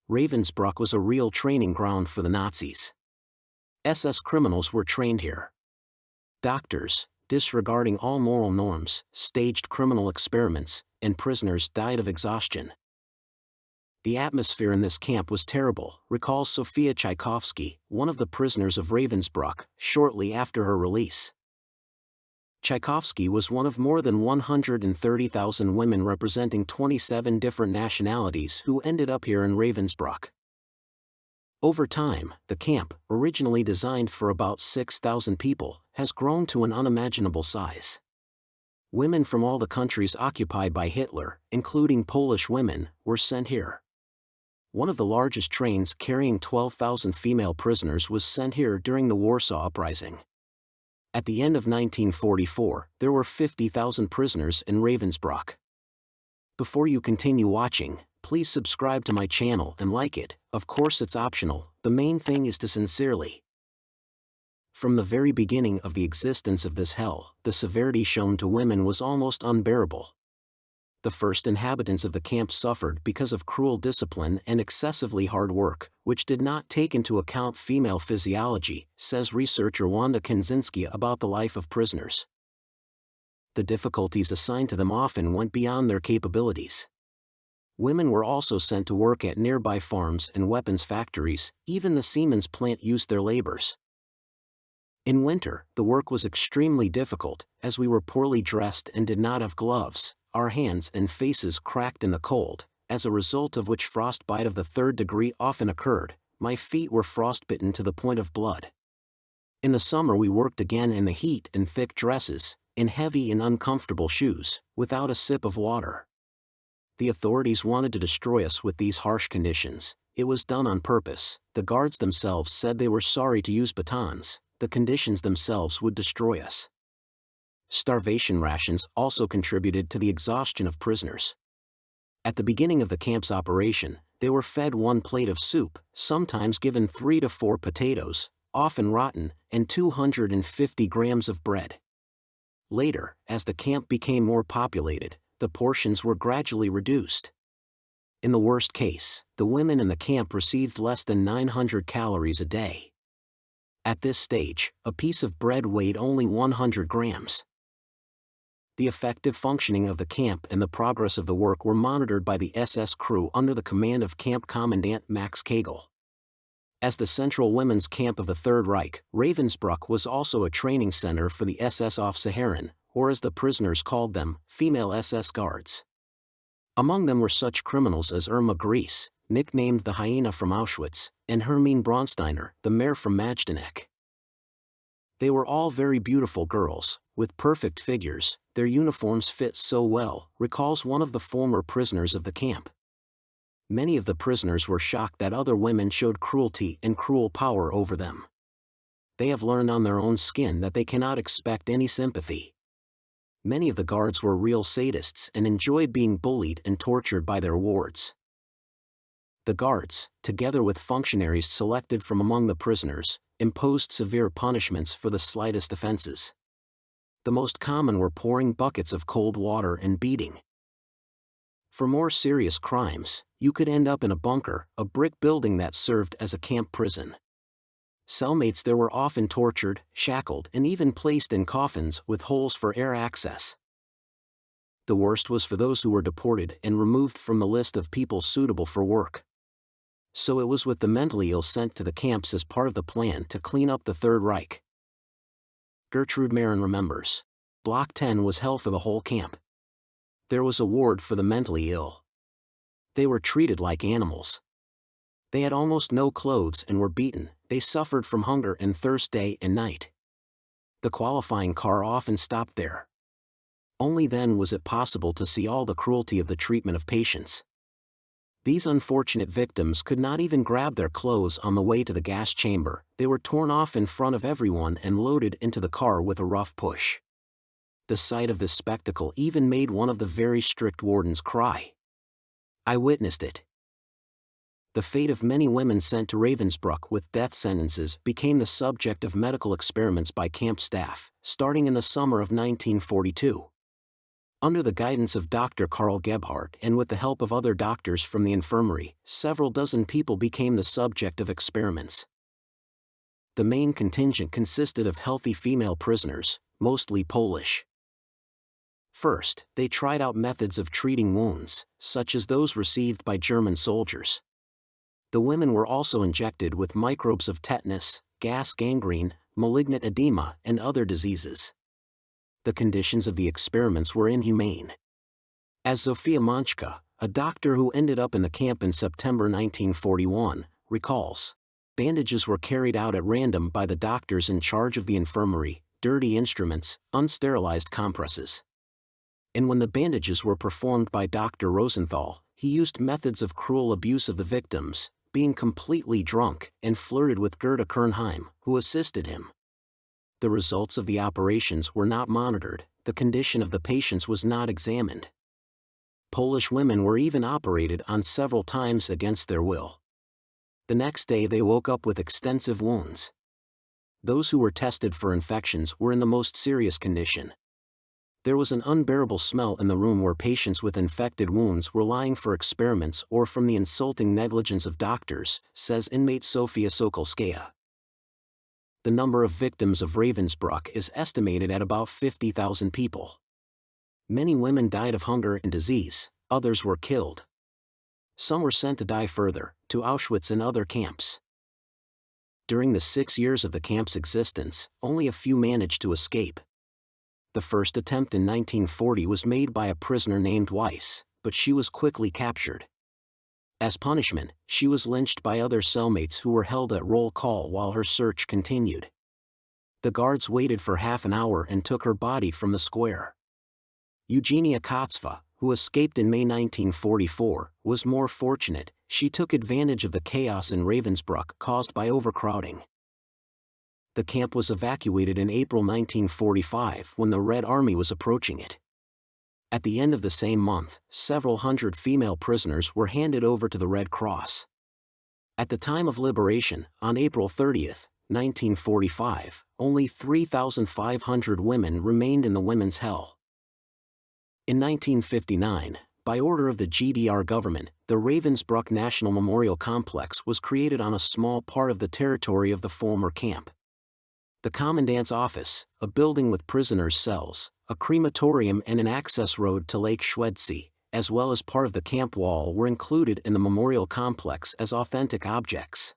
Ravensbruck was a real training ground for the Nazis. SS criminals were trained here. Doctors, disregarding all moral norms, staged criminal experiments, and prisoners died of exhaustion. The atmosphere in this camp was terrible, recalls Sofia Tchaikovsky, one of the prisoners of Ravensbruck, shortly after her release. Tchaikovsky was one of more than 130,000 women representing 27 different nationalities who ended up here in Ravensbruck. Over time, the camp, originally designed for about 6,000 people, has grown to an unimaginable size. Women from all the countries occupied by Hitler, including Polish women, were sent here. One of the largest trains carrying 12,000 female prisoners was sent here during the Warsaw Uprising. At the end of 1944, there were 50,000 prisoners in Ravensbruck. Before you continue watching, please subscribe to my channel and like it. Of course it's optional, the main thing is to sincerely. From the very beginning of the existence of this hell, the severity shown to women was almost unbearable. The first inhabitants of the camp suffered because of cruel discipline and excessively hard work, which did not take into account female physiology, says researcher Wanda Kanzinski about the life of prisoners. The difficulties assigned to them often went beyond their capabilities. Women were also sent to work at nearby farms and weapons factories. Even the Siemens plant used their labors. In winter, the work was extremely difficult, as we were poorly dressed and did not have gloves. Our hands and faces cracked in the cold, as a result of which frostbite of the 3rd degree often occurred. My feet were frostbitten to the point of blood. In the summer we worked again in the heat in thick dresses, in heavy and uncomfortable shoes, without a sip of water. The authorities wanted to destroy us with these harsh conditions. It was done on purpose. The guards themselves said they were sorry to use batons. The conditions themselves would destroy us. Starvation rations also contributed to the exhaustion of prisoners. At the beginning of the camp's operation, they were fed 1 plate of soup, sometimes given 3 to 4 potatoes, often rotten, and 250 grams of bread. Later, as the camp became more populated, the portions were gradually reduced. In the worst case, the women in the camp received less than 900 calories a day. At this stage, a piece of bread weighed only 100 grams. The effective functioning of the camp and the progress of the work were monitored by the SS crew under the command of Camp Commandant Max Kegel. As the central women's camp of the Third Reich, Ravensbruck was also a training center for the SS Aufseherin, or as the prisoners called them, female SS guards. Among them were such criminals as Irma Gries, nicknamed the hyena from Auschwitz, and Hermine Braunsteiner, the mare from Majdanek. They were all very beautiful girls, with perfect figures. Their uniforms fit so well, recalls one of the former prisoners of the camp. Many of the prisoners were shocked that other women showed cruelty and cruel power over them. They have learned on their own skin that they cannot expect any sympathy. Many of the guards were real sadists and enjoyed being bullied and tortured by their wards. The guards, together with functionaries selected from among the prisoners, imposed severe punishments for the slightest offenses. The most common were pouring buckets of cold water and beating. For more serious crimes, you could end up in a bunker, a brick building that served as a camp prison. Cellmates there were often tortured, shackled, and even placed in coffins with holes for air access. The worst was for those who were deported and removed from the list of people suitable for work. So it was with the mentally ill sent to the camps as part of the plan to clean up the Third Reich. Gertrude Marin remembers. Block 10 was hell for the whole camp. There was a ward for the mentally ill. They were treated like animals. They had almost no clothes and were beaten. They suffered from hunger and thirst day and night. The qualifying car often stopped there. Only then was it possible to see all the cruelty of the treatment of patients. These unfortunate victims could not even grab their clothes on the way to the gas chamber. They were torn off in front of everyone and loaded into the car with a rough push. The sight of this spectacle even made one of the very strict wardens cry. I witnessed it. The fate of many women sent to Ravensbruck with death sentences became the subject of medical experiments by camp staff, starting in the summer of 1942. Under the guidance of Dr. Karl Gebhardt and with the help of other doctors from the infirmary, several dozen people became the subject of experiments. The main contingent consisted of healthy female prisoners, mostly Polish. First, they tried out methods of treating wounds, such as those received by German soldiers. The women were also injected with microbes of tetanus, gas gangrene, malignant edema, and other diseases. The conditions of the experiments were inhumane. As Zofia Manchka, a doctor who ended up in the camp in September 1941, recalls, bandages were carried out at random by the doctors in charge of the infirmary, dirty instruments, unsterilized compresses. And when the bandages were performed by Dr. Rosenthal, he used methods of cruel abuse of the victims, being completely drunk, and flirted with Gerda Kernheim, who assisted him. The results of the operations were not monitored, the condition of the patients was not examined. Polish women were even operated on several times against their will. The next day they woke up with extensive wounds. Those who were tested for infections were in the most serious condition. There was an unbearable smell in the room where patients with infected wounds were lying for experiments or from the insulting negligence of doctors, says inmate Sofia Sokolskaya. The number of victims of Ravensbruck is estimated at about 50,000 people. Many women died of hunger and disease, others were killed. Some were sent to die further, to Auschwitz and other camps. During the 6 years of the camp's existence, only a few managed to escape. The first attempt in 1940 was made by a prisoner named Weiss, but she was quickly captured. As punishment, she was lynched by other cellmates who were held at roll call while her search continued. The guards waited for half an hour and took her body from the square. Eugenia Kotzva, who escaped in May 1944, was more fortunate. She took advantage of the chaos in Ravensbruck caused by overcrowding. The camp was evacuated in April 1945 when the Red Army was approaching it. At the end of the same month, several hundred female prisoners were handed over to the Red Cross. At the time of liberation, on April 30, 1945, only 3,500 women remained in the women's hell. In 1959, by order of the GDR government, the Ravensbruck National Memorial Complex was created on a small part of the territory of the former camp. The commandant's office, a building with prisoners' cells, a crematorium and an access road to Lake Schwedsee, as well as part of the camp wall were included in the memorial complex as authentic objects.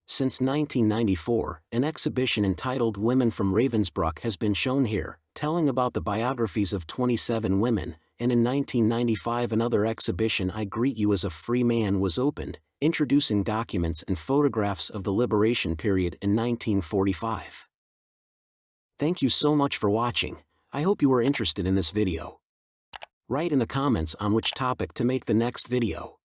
Since 1994, an exhibition entitled Women from Ravensbruck has been shown here, telling about the biographies of 27 women, and in 1995 another exhibition I Greet You as a Free Man was opened, introducing documents and photographs of the liberation period in 1945. Thank you so much for watching. I hope you were interested in this video. Write in the comments on which topic to make the next video.